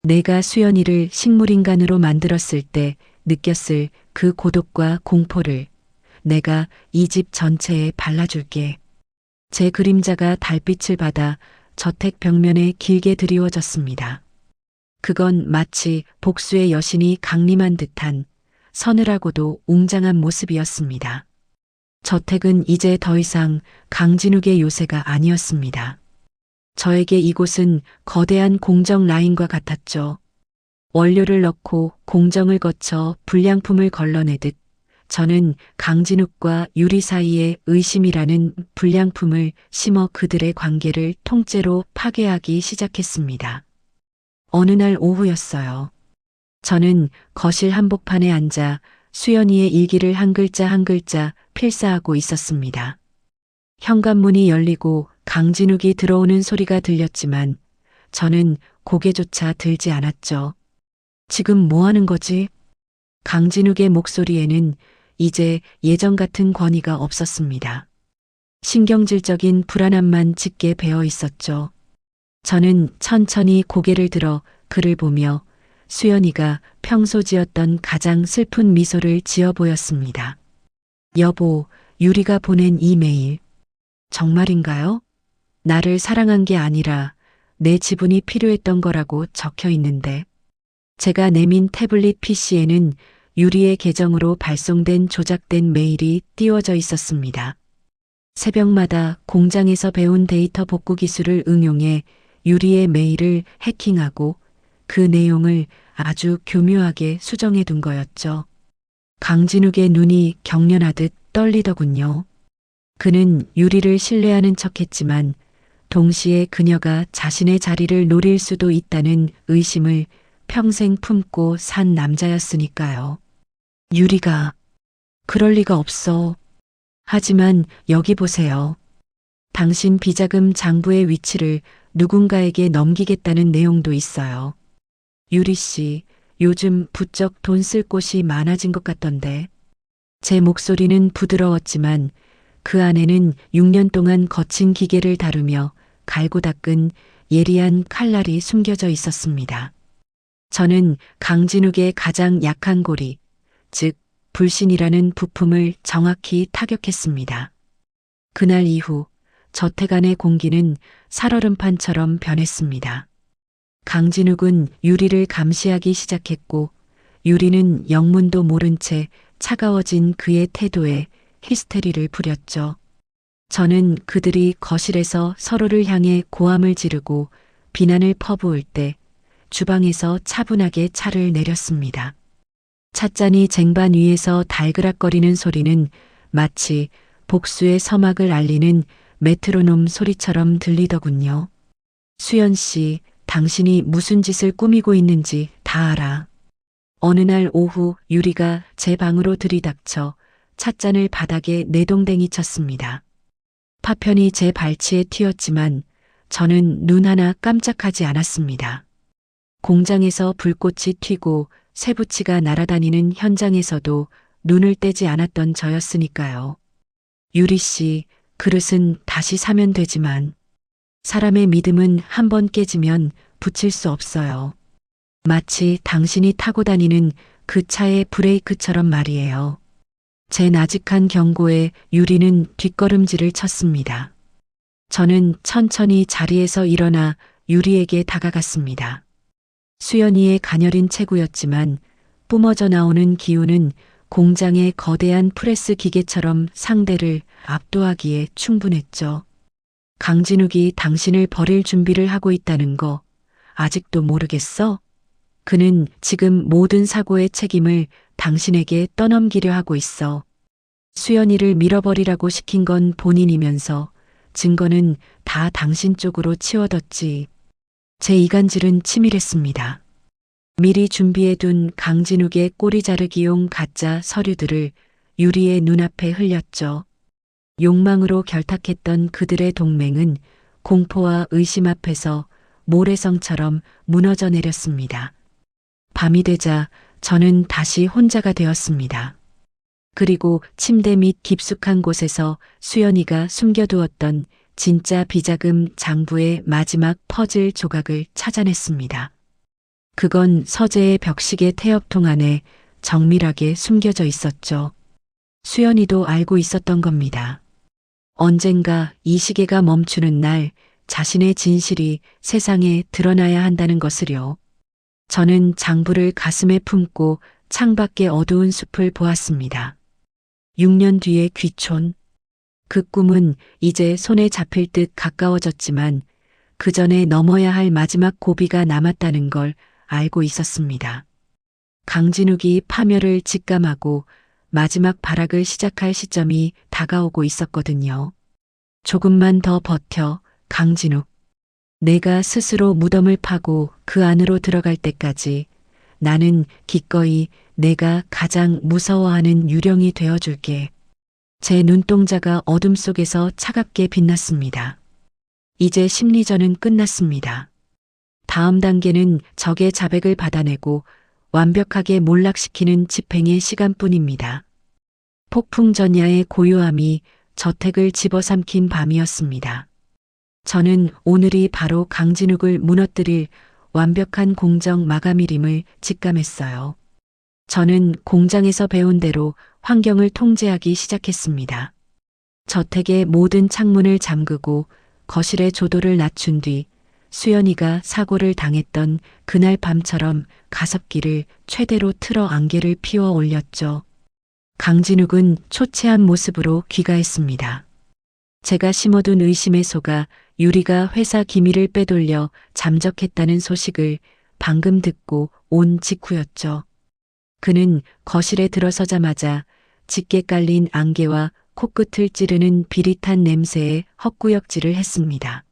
내가 수연이를 식물인간으로 만들었을 때 느꼈을 그 고독과 공포를 내가 이 집 전체에 발라줄게. 제 그림자가 달빛을 받아 저택 벽면에 길게 드리워졌습니다. 그건 마치 복수의 여신이 강림한 듯한 서늘하고도 웅장한 모습이었습니다. 저택은 이제 더 이상 강진욱의 요새가 아니었습니다. 저에게 이곳은 거대한 공정 라인과 같았죠. 원료를 넣고 공정을 거쳐 불량품을 걸러내듯 저는 강진욱과 유리 사이에 의심이라는 불량품을 심어 그들의 관계를 통째로 파괴하기 시작했습니다. 어느 날 오후였어요. 저는 거실 한복판에 앉아 수연이의 일기를 한 글자 한 글자 필사하고 있었습니다. 현관문이 열리고 강진욱이 들어오는 소리가 들렸지만 저는 고개조차 들지 않았죠. 지금 뭐 하는 거지? 강진욱의 목소리에는 이제 예전 같은 권위가 없었습니다. 신경질적인 불안함만 짙게 배어 있었죠. 저는 천천히 고개를 들어 그를 보며 수연이가 평소 지었던 가장 슬픈 미소를 지어 보였습니다. 여보, 유리가 보낸 이메일. 정말인가요? 나를 사랑한 게 아니라 내 지분이 필요했던 거라고 적혀 있는데 제가 내민 태블릿 PC에는 유리의 계정으로 발송된 조작된 메일이 띄워져 있었습니다. 새벽마다 공장에서 배운 데이터 복구 기술을 응용해 유리의 메일을 해킹하고 그 내용을 아주 교묘하게 수정해 둔 거였죠. 강진욱의 눈이 경련하듯 떨리더군요. 그는 유리를 신뢰하는 척했지만 동시에 그녀가 자신의 자리를 노릴 수도 있다는 의심을 평생 품고 산 남자였으니까요. 유리가 그럴 리가 없어. 하지만 여기 보세요. 당신 비자금 장부의 위치를 누군가에게 넘기겠다는 내용도 있어요. 유리 씨, 요즘 부쩍 돈 쓸 곳이 많아진 것 같던데. 제 목소리는 부드러웠지만 그 안에는 6년 동안 거친 기계를 다루며 갈고 닦은 예리한 칼날이 숨겨져 있었습니다. 저는 강진욱의 가장 약한 고리, 즉 불신이라는 부품을 정확히 타격했습니다. 그날 이후 저택 안의 공기는 살얼음판처럼 변했습니다. 강진욱은 유리를 감시하기 시작했고 유리는 영문도 모른 채 차가워진 그의 태도에 히스테리를 부렸죠. 저는 그들이 거실에서 서로를 향해 고함을 지르고 비난을 퍼부을 때 주방에서 차분하게 차를 내렸습니다. 찻잔이 쟁반 위에서 달그락거리는 소리는 마치 복수의 서막을 알리는 메트로놈 소리처럼 들리더군요. 수연 씨, 당신이 무슨 짓을 꾸미고 있는지 다 알아. 어느 날 오후 유리가 제 방으로 들이닥쳐 찻잔을 바닥에 내동댕이 쳤습니다. 파편이 제 발치에 튀었지만 저는 눈 하나 깜짝하지 않았습니다. 공장에서 불꽃이 튀고 쇠붙이가 날아다니는 현장에서도 눈을 떼지 않았던 저였으니까요. 유리 씨, 그릇은 다시 사면 되지만 사람의 믿음은 한 번 깨지면 붙일 수 없어요. 마치 당신이 타고 다니는 그 차의 브레이크처럼 말이에요. 제 나직한 경고에 유리는 뒷걸음질을 쳤습니다. 저는 천천히 자리에서 일어나 유리에게 다가갔습니다. 수연이의 가녀린 체구였지만 뿜어져 나오는 기운은 공장의 거대한 프레스 기계처럼 상대를 압도하기에 충분했죠. 강진욱이 당신을 버릴 준비를 하고 있다는 거 아직도 모르겠어? 그는 지금 모든 사고의 책임을 당신에게 떠넘기려 하고 있어. 수연이를 밀어버리라고 시킨 건 본인이면서 증거는 다 당신 쪽으로 치워뒀지. 제 이간질은 치밀했습니다. 미리 준비해둔 강진욱의 꼬리 자르기용 가짜 서류들을 유리의 눈앞에 흘렸죠. 욕망으로 결탁했던 그들의 동맹은 공포와 의심 앞에서 모래성처럼 무너져 내렸습니다. 밤이 되자 저는 다시 혼자가 되었습니다. 그리고 침대 밑 깊숙한 곳에서 수연이가 숨겨두었던 진짜 비자금 장부의 마지막 퍼즐 조각을 찾아냈습니다. 그건 서재의 벽시계 태엽통 안에 정밀하게 숨겨져 있었죠. 수연이도 알고 있었던 겁니다. 언젠가 이 시계가 멈추는 날 자신의 진실이 세상에 드러나야 한다는 것을요. 저는 장부를 가슴에 품고 창밖의 어두운 숲을 보았습니다. 6년 뒤의 귀촌. 그 꿈은 이제 손에 잡힐 듯 가까워졌지만 그 전에 넘어야 할 마지막 고비가 남았다는 걸 알고 있었습니다. 강진욱이 파멸을 직감하고 마지막 발악을 시작할 시점이 다가오고 있었거든요. 조금만 더 버텨, 강진욱. 내가 스스로 무덤을 파고 그 안으로 들어갈 때까지 나는 기꺼이 내가 가장 무서워하는 유령이 되어줄게. 제 눈동자가 어둠 속에서 차갑게 빛났습니다. 이제 심리전은 끝났습니다. 다음 단계는 적의 자백을 받아내고 완벽하게 몰락시키는 집행의 시간뿐입니다. 폭풍 전야의 고요함이 저택을 집어삼킨 밤이었습니다. 저는 오늘이 바로 강진욱을 무너뜨릴 완벽한 공정 마감일임을 직감했어요. 저는 공장에서 배운 대로 환경을 통제하기 시작했습니다. 저택의 모든 창문을 잠그고 거실의 조도를 낮춘 뒤 수연이가 사고를 당했던 그날 밤처럼 가습기를 최대로 틀어 안개를 피워 올렸죠. 강진욱은 초췌한 모습으로 귀가했습니다. 제가 심어둔 의심의 소가 유리가 회사 기밀을 빼돌려 잠적했다는 소식을 방금 듣고 온 직후였죠. 그는 거실에 들어서자마자 짙게 깔린 안개와 코끝을 찌르는 비릿한 냄새에 헛구역질을 했습니다.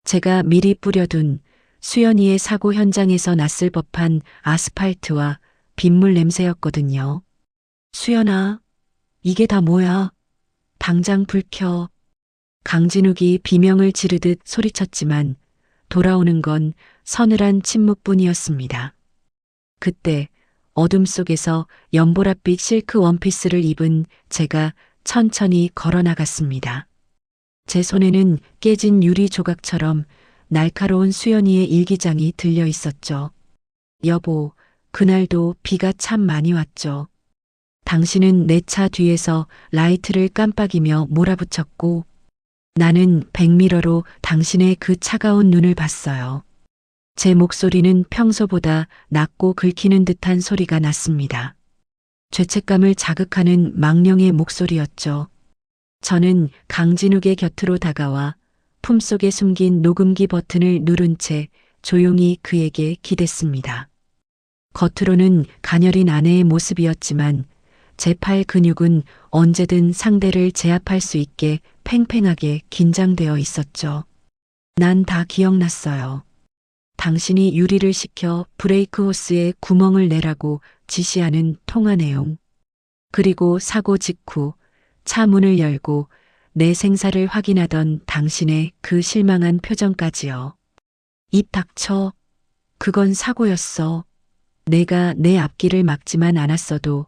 제가 미리 뿌려둔 수연이의 사고 현장에서 났을 법한 아스팔트와 빗물 냄새였거든요. 수연아, 이게 다 뭐야? 당장 불 켜. 강진욱이 비명을 지르듯 소리쳤지만 돌아오는 건 서늘한 침묵뿐이었습니다. 그때 어둠 속에서 연보랏빛 실크 원피스를 입은 제가 천천히 걸어 나갔습니다. 제 손에는 깨진 유리 조각처럼 날카로운 수연이의 일기장이 들려 있었죠. 여보, 그날도 비가 참 많이 왔죠. 당신은 내 차 뒤에서 라이트를 깜빡이며 몰아붙였고 나는 백미러로 당신의 그 차가운 눈을 봤어요. 제 목소리는 평소보다 낮고 긁히는 듯한 소리가 났습니다. 죄책감을 자극하는 망령의 목소리였죠. 저는 강진욱의 곁으로 다가와 품속에 숨긴 녹음기 버튼을 누른 채 조용히 그에게 기댔습니다. 겉으로는 가녀린 아내의 모습이었지만 제 팔 근육은 언제든 상대를 제압할 수 있게 팽팽하게 긴장되어 있었죠. 난 다 기억났어요. 당신이 유리를 식혀 브레이크 호스에 구멍을 내라고 지시하는 통화 내용. 그리고 사고 직후 차 문을 열고 내 생사를 확인하던 당신의 그 실망한 표정까지요. 입 닥쳐. 그건 사고였어. 내가 내 앞길을 막지만 않았어도,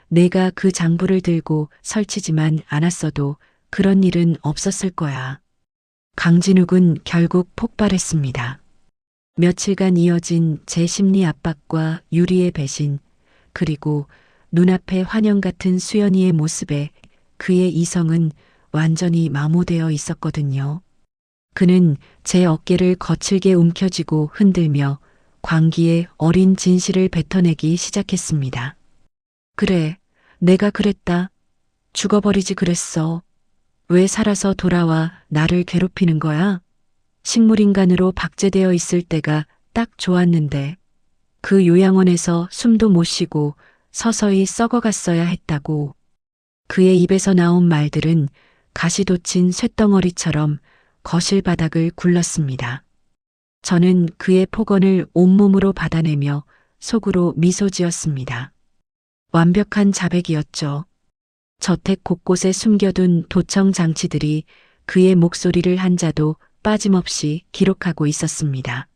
내가 그 장부를 들고 설치지만 않았어도 그런 일은 없었을 거야. 강진욱은 결국 폭발했습니다. 며칠간 이어진 제 심리 압박과 유리의 배신, 그리고 눈앞에 환영 같은 수연이의 모습에 그의 이성은 완전히 마모되어 있었거든요. 그는 제 어깨를 거칠게 움켜쥐고 흔들며 광기에 어린 진실을 뱉어내기 시작했습니다. 그래, 내가 그랬다. 죽어버리지 그랬어. 왜 살아서 돌아와 나를 괴롭히는 거야? 식물인간으로 박제되어 있을 때가 딱 좋았는데 그 요양원에서 숨도 못 쉬고 서서히 썩어갔어야 했다고. 그의 입에서 나온 말들은 가시 돋친 쇳덩어리처럼 거실 바닥을 굴렀습니다. 저는 그의 폭언을 온몸으로 받아내며 속으로 미소 지었습니다. 완벽한 자백이었죠. 저택 곳곳에 숨겨둔 도청 장치들이 그의 목소리를 한 자도 빠짐없이 기록하고 있었습니다.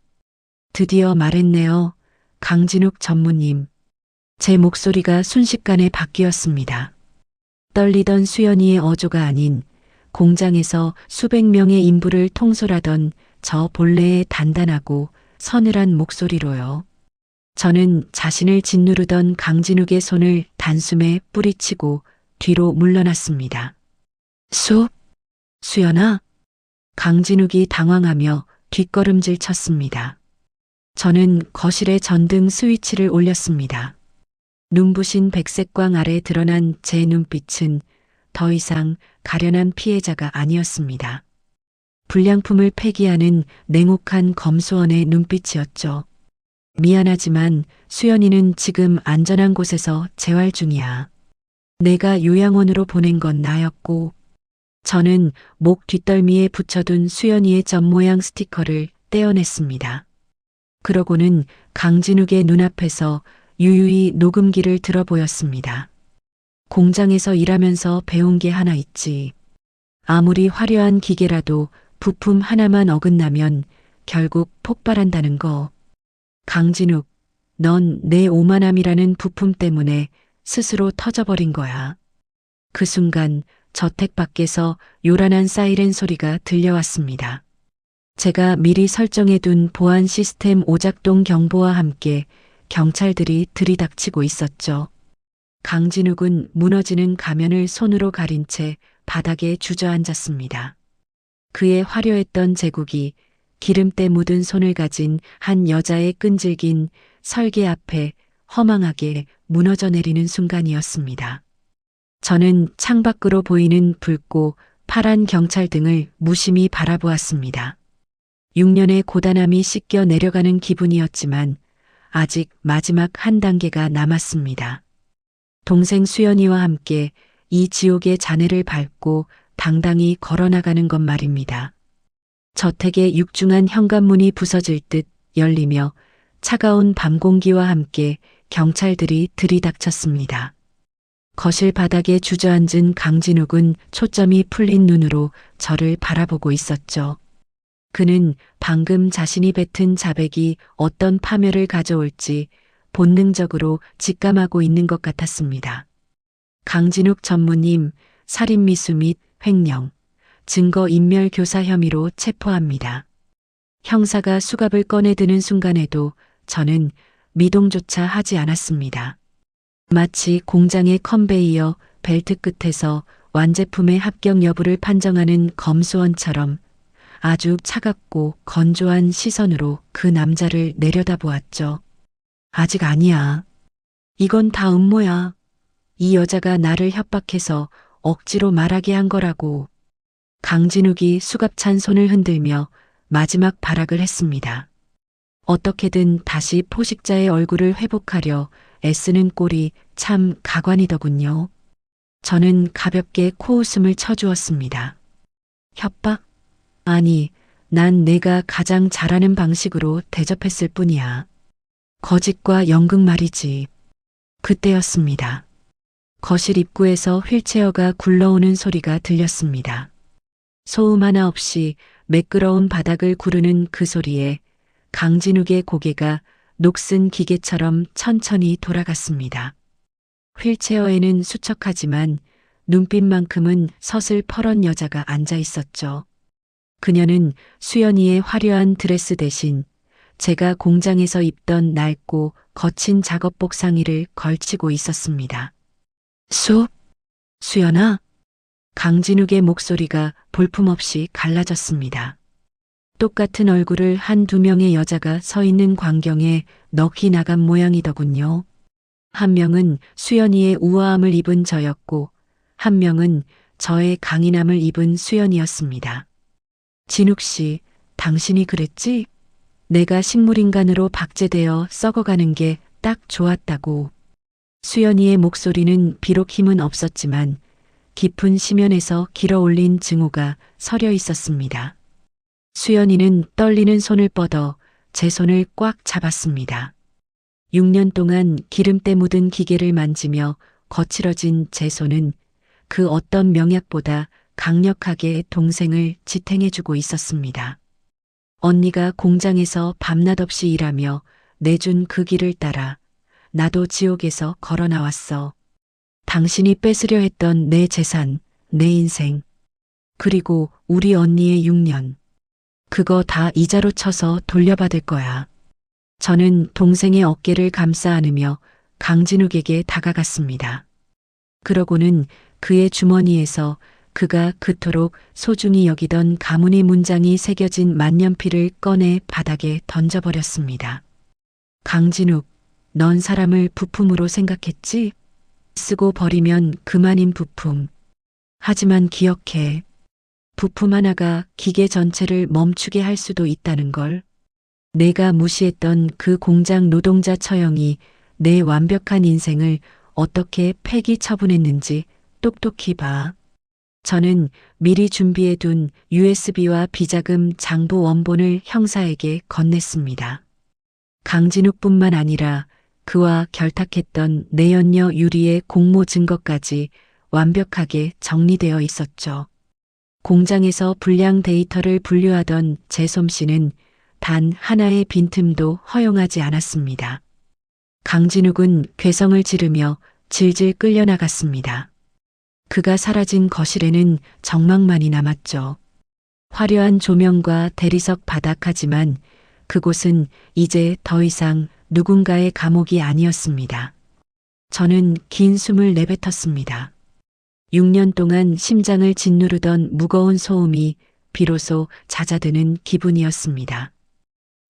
드디어 말했네요. 강진욱 전무님. 제 목소리가 순식간에 바뀌었습니다. 떨리던 수연이의 어조가 아닌 공장에서 수백 명의 인부를 통솔하던 저 본래의 단단하고 서늘한 목소리로요. 저는 자신을 짓누르던 강진욱의 손을 단숨에 뿌리치고 뒤로 물러났습니다. 수연아? 강진욱이 당황하며 뒷걸음질 쳤습니다. 저는 거실에 전등 스위치를 올렸습니다. 눈부신 백색광 아래 드러난 제 눈빛은 더 이상 가련한 피해자가 아니었습니다. 불량품을 폐기하는 냉혹한 검소원의 눈빛이었죠. 미안하지만 수연이는 지금 안전한 곳에서 재활 중이야. 내가 요양원으로 보낸 건 나였고, 저는 목 뒷덜미에 붙여둔 수연이의 점 모양 스티커를 떼어냈습니다. 그러고는 강진욱의 눈앞에서 유유히 녹음기를 들어 보였습니다. 공장에서 일하면서 배운 게 하나 있지. 아무리 화려한 기계라도 부품 하나만 어긋나면 결국 폭발한다는 거. 강진욱, 넌 내 오만함이라는 부품 때문에 스스로 터져버린 거야. 그 순간 저택 밖에서 요란한 사이렌 소리가 들려왔습니다. 제가 미리 설정해둔 보안 시스템 오작동 경보와 함께 경찰들이 들이닥치고 있었죠. 강진욱은 무너지는 가면을 손으로 가린 채 바닥에 주저앉았습니다. 그의 화려했던 제국이 기름때 묻은 손을 가진 한 여자의 끈질긴 설계 앞에 허망하게 무너져 내리는 순간이었습니다. 저는 창밖으로 보이는 붉고 파란 경찰등을 무심히 바라보았습니다. 6년의 고단함이 씻겨 내려가는 기분이었지만 아직 마지막 한 단계가 남았습니다. 동생 수연이와 함께 이 지옥의 잔해를 밟고 당당히 걸어나가는 것 말입니다. 저택의 육중한 현관문이 부서질 듯 열리며 차가운 밤 공기와 함께 경찰들이 들이닥쳤습니다. 거실 바닥에 주저앉은 강진욱은 초점이 풀린 눈으로 저를 바라보고 있었죠. 그는 방금 자신이 뱉은 자백이 어떤 파멸을 가져올지 본능적으로 직감하고 있는 것 같았습니다. 강진욱 전무님, 살인미수 및 횡령, 증거인멸 교사 혐의로 체포합니다. 형사가 수갑을 꺼내드는 순간에도 저는 미동조차 하지 않았습니다. 마치 공장의 컨베이어 벨트 끝에서 완제품의 합격 여부를 판정하는 검수원처럼 아주 차갑고 건조한 시선으로 그 남자를 내려다보았죠. 아직 아니야. 이건 다 음모야. 이 여자가 나를 협박해서 억지로 말하게 한 거라고. 강진욱이 수갑찬 손을 흔들며 마지막 발악을 했습니다. 어떻게든 다시 포식자의 얼굴을 회복하려 애쓰는 꼴이 참 가관이더군요. 저는 가볍게 코웃음을 쳐주었습니다. 협박? 아니, 난 내가 가장 잘하는 방식으로 대접했을 뿐이야. 거짓과 연극 말이지. 그때였습니다. 거실 입구에서 휠체어가 굴러오는 소리가 들렸습니다. 소음 하나 없이 매끄러운 바닥을 구르는 그 소리에 강진욱의 고개가 녹슨 기계처럼 천천히 돌아갔습니다. 휠체어에는 수척하지만 눈빛만큼은 서슬퍼런 여자가 앉아 있었죠. 그녀는 수연이의 화려한 드레스 대신 제가 공장에서 입던 낡고 거친 작업복 상의를 걸치고 있었습니다. 수연아? 강진욱의 목소리가 볼품없이 갈라졌습니다. 똑같은 얼굴을 한두 명의 여자가 서 있는 광경에 넋이 나간 모양이더군요. 한 명은 수연이의 우아함을 입은 저였고 한 명은 저의 강인함을 입은 수연이었습니다. 진욱 씨, 당신이 그랬지? 내가 식물인간으로 박제되어 썩어가는 게 딱 좋았다고. 수연이의 목소리는 비록 힘은 없었지만 깊은 심연에서 길어올린 증오가 서려 있었습니다. 수연이는 떨리는 손을 뻗어 제 손을 꽉 잡았습니다. 6년 동안 기름때 묻은 기계를 만지며 거칠어진 제 손은 그 어떤 명약보다 강력하게 동생을 지탱해주고 있었습니다. 언니가 공장에서 밤낮 없이 일하며 내준 그 길을 따라 나도 지옥에서 걸어 나왔어. 당신이 뺏으려 했던 내 재산, 내 인생, 그리고 우리 언니의 6년. 그거 다 이자로 쳐서 돌려받을 거야. 저는 동생의 어깨를 감싸 안으며 강진욱에게 다가갔습니다. 그러고는 그의 주머니에서 그가 그토록 소중히 여기던 가문의 문장이 새겨진 만년필을 꺼내 바닥에 던져버렸습니다. 강진욱, 넌 사람을 부품으로 생각했지? 쓰고 버리면 그만인 부품. 하지만 기억해. 부품 하나가 기계 전체를 멈추게 할 수도 있다는 걸. 내가 무시했던 그 공장 노동자 처형이 내 완벽한 인생을 어떻게 폐기 처분했는지 똑똑히 봐. 저는 미리 준비해둔 USB와 비자금 장부 원본을 형사에게 건넸습니다. 강진욱뿐만 아니라 그와 결탁했던 내연녀 유리의 공모 증거까지 완벽하게 정리되어 있었죠. 공장에서 불량 데이터를 분류하던 제 솜씨는 단 하나의 빈틈도 허용하지 않았습니다. 강진욱은 괴성을 지르며 질질 끌려나갔습니다. 그가 사라진 거실에는 정막만이 남았죠. 화려한 조명과 대리석 바닥하지만 그곳은 이제 더 이상 누군가의 감옥이 아니었습니다. 저는 긴 숨을 내뱉었습니다. 6년 동안 심장을 짓누르던 무거운 소음이 비로소 잦아드는 기분이었습니다.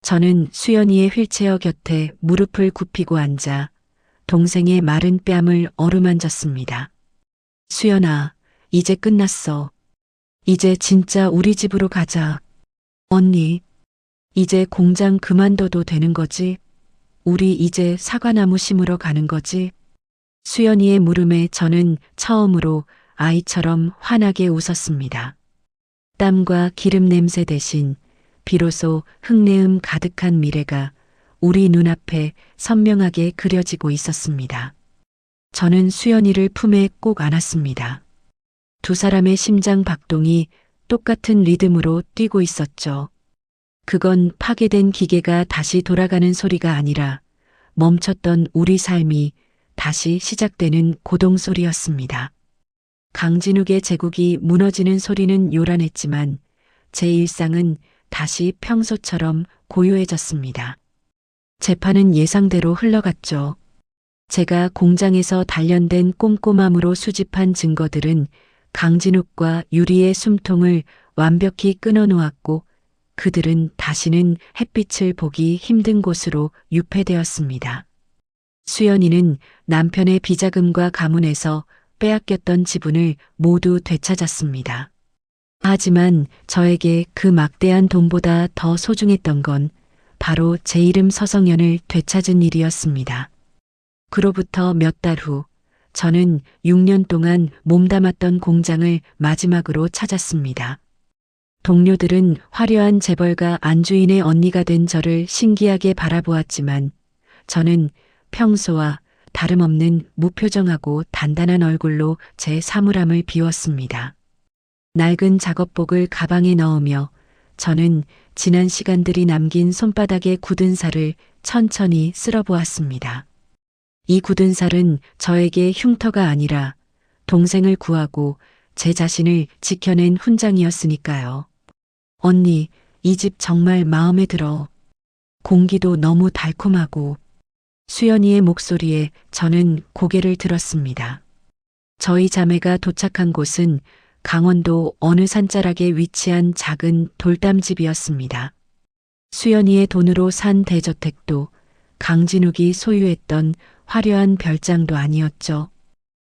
저는 수연이의 휠체어 곁에 무릎을 굽히고 앉아 동생의 마른 뺨을 어루만졌습니다. 수연아, 이제 끝났어. 이제 진짜 우리 집으로 가자. 언니, 이제 공장 그만둬도 되는 거지? 우리 이제 사과나무 심으러 가는 거지? 수연이의 물음에 저는 처음으로 아이처럼 환하게 웃었습니다. 땀과 기름 냄새 대신 비로소 흙내음 가득한 미래가 우리 눈앞에 선명하게 그려지고 있었습니다. 저는 수연이를 품에 꼭 안았습니다. 두 사람의 심장 박동이 똑같은 리듬으로 뛰고 있었죠. 그건 파괴된 기계가 다시 돌아가는 소리가 아니라 멈췄던 우리 삶이 다시 시작되는 고동 소리였습니다. 강진욱의 제국이 무너지는 소리는 요란했지만 제 일상은 다시 평소처럼 고요해졌습니다. 재판은 예상대로 흘러갔죠. 제가 공장에서 단련된 꼼꼼함으로 수집한 증거들은 강진욱과 유리의 숨통을 완벽히 끊어놓았고 그들은 다시는 햇빛을 보기 힘든 곳으로 유폐되었습니다. 수연이는 남편의 비자금과 가문에서 빼앗겼던 지분을 모두 되찾았습니다. 하지만 저에게 그 막대한 돈보다 더 소중했던 건 바로 제 이름 서성현을 되찾은 일이었습니다. 그로부터 몇 달 후, 저는 6년 동안 몸담았던 공장을 마지막으로 찾았습니다. 동료들은 화려한 재벌가 안주인의 언니가 된 저를 신기하게 바라보았지만 저는 평소와 다름없는 무표정하고 단단한 얼굴로 제 사물함을 비웠습니다. 낡은 작업복을 가방에 넣으며 저는 지난 시간들이 남긴 손바닥에 굳은 살을 천천히 쓸어보았습니다. 이 굳은 살은 저에게 흉터가 아니라 동생을 구하고 제 자신을 지켜낸 훈장이었으니까요. 언니, 이 집 정말 마음에 들어. 공기도 너무 달콤하고. 수연이의 목소리에 저는 고개를 들었습니다. 저희 자매가 도착한 곳은 강원도 어느 산자락에 위치한 작은 돌담집이었습니다. 수연이의 돈으로 산 대저택도 강진욱이 소유했던 화려한 별장도 아니었죠.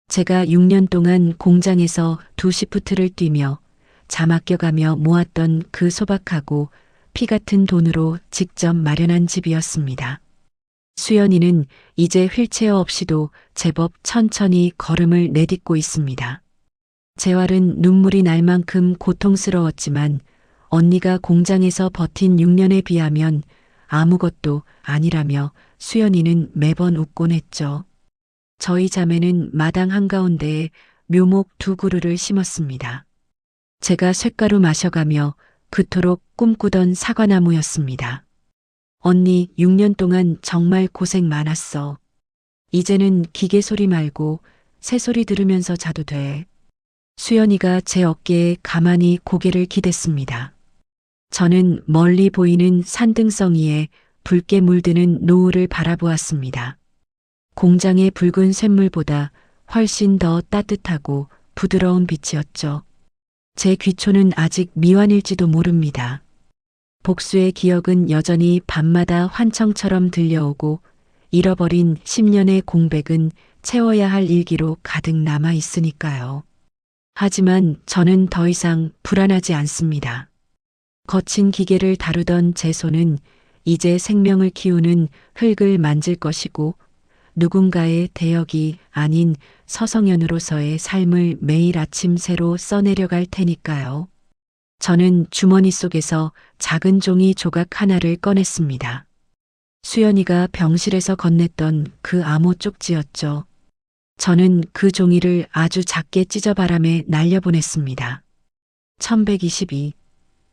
제가 6년 동안 공장에서 2시프트를 뛰며 잠 아껴가며 모았던 그 소박하고 피 같은 돈으로 직접 마련한 집이었습니다. 수연이는 이제 휠체어 없이도 제법 천천히 걸음을 내딛고 있습니다. 재활은 눈물이 날 만큼 고통스러웠지만 언니가 공장에서 버틴 6년에 비하면 아무것도 아니라며 수연이는 매번 웃곤 했죠. 저희 자매는 마당 한가운데에 묘목 2그루를 심었습니다. 제가 쇳가루 마셔가며 그토록 꿈꾸던 사과나무였습니다. 언니 6년 동안 정말 고생 많았어. 이제는 기계 소리 말고 새소리 들으면서 자도 돼. 수연이가 제 어깨에 가만히 고개를 기댔습니다. 저는 멀리 보이는 산등성이에 붉게 물드는 노을을 바라보았습니다. 공장의 붉은 쇳물보다 훨씬 더 따뜻하고 부드러운 빛이었죠. 제 귀초는 아직 미완일지도 모릅니다. 복수의 기억은 여전히 밤마다 환청처럼 들려오고 잃어버린 10년의 공백은 채워야 할 일기로 가득 남아 있으니까요. 하지만 저는 더 이상 불안하지 않습니다. 거친 기계를 다루던 제 손은 이제 생명을 키우는 흙을 만질 것이고 누군가의 대역이 아닌 서성현으로서의 삶을 매일 아침 새로 써내려갈 테니까요. 저는 주머니 속에서 작은 종이 조각 하나를 꺼냈습니다. 수연이가 병실에서 건넸던 그 암호 쪽지였죠. 저는 그 종이를 아주 작게 찢어 바람에 날려보냈습니다. 1122.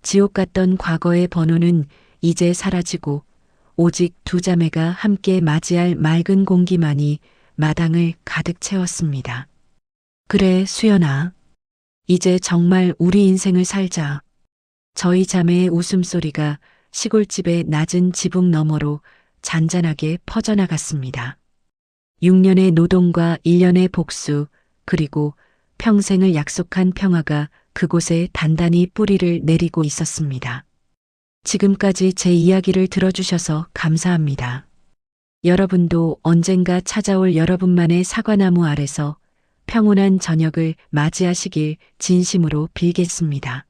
지옥 같던 과거의 번호는 이제 사라지고 오직 두 자매가 함께 맞이할 맑은 공기만이 마당을 가득 채웠습니다. 그래, 수연아. 이제 정말 우리 인생을 살자. 저희 자매의 웃음소리가 시골집의 낮은 지붕 너머로 잔잔하게 퍼져나갔습니다. 6년의 노동과 1년의 복수, 그리고 평생을 약속한 평화가 그곳에 단단히 뿌리를 내리고 있었습니다. 지금까지 제 이야기를 들어주셔서 감사합니다. 여러분도 언젠가 찾아올 여러분만의 사과나무 아래서 평온한 저녁을 맞이하시길 진심으로 빌겠습니다.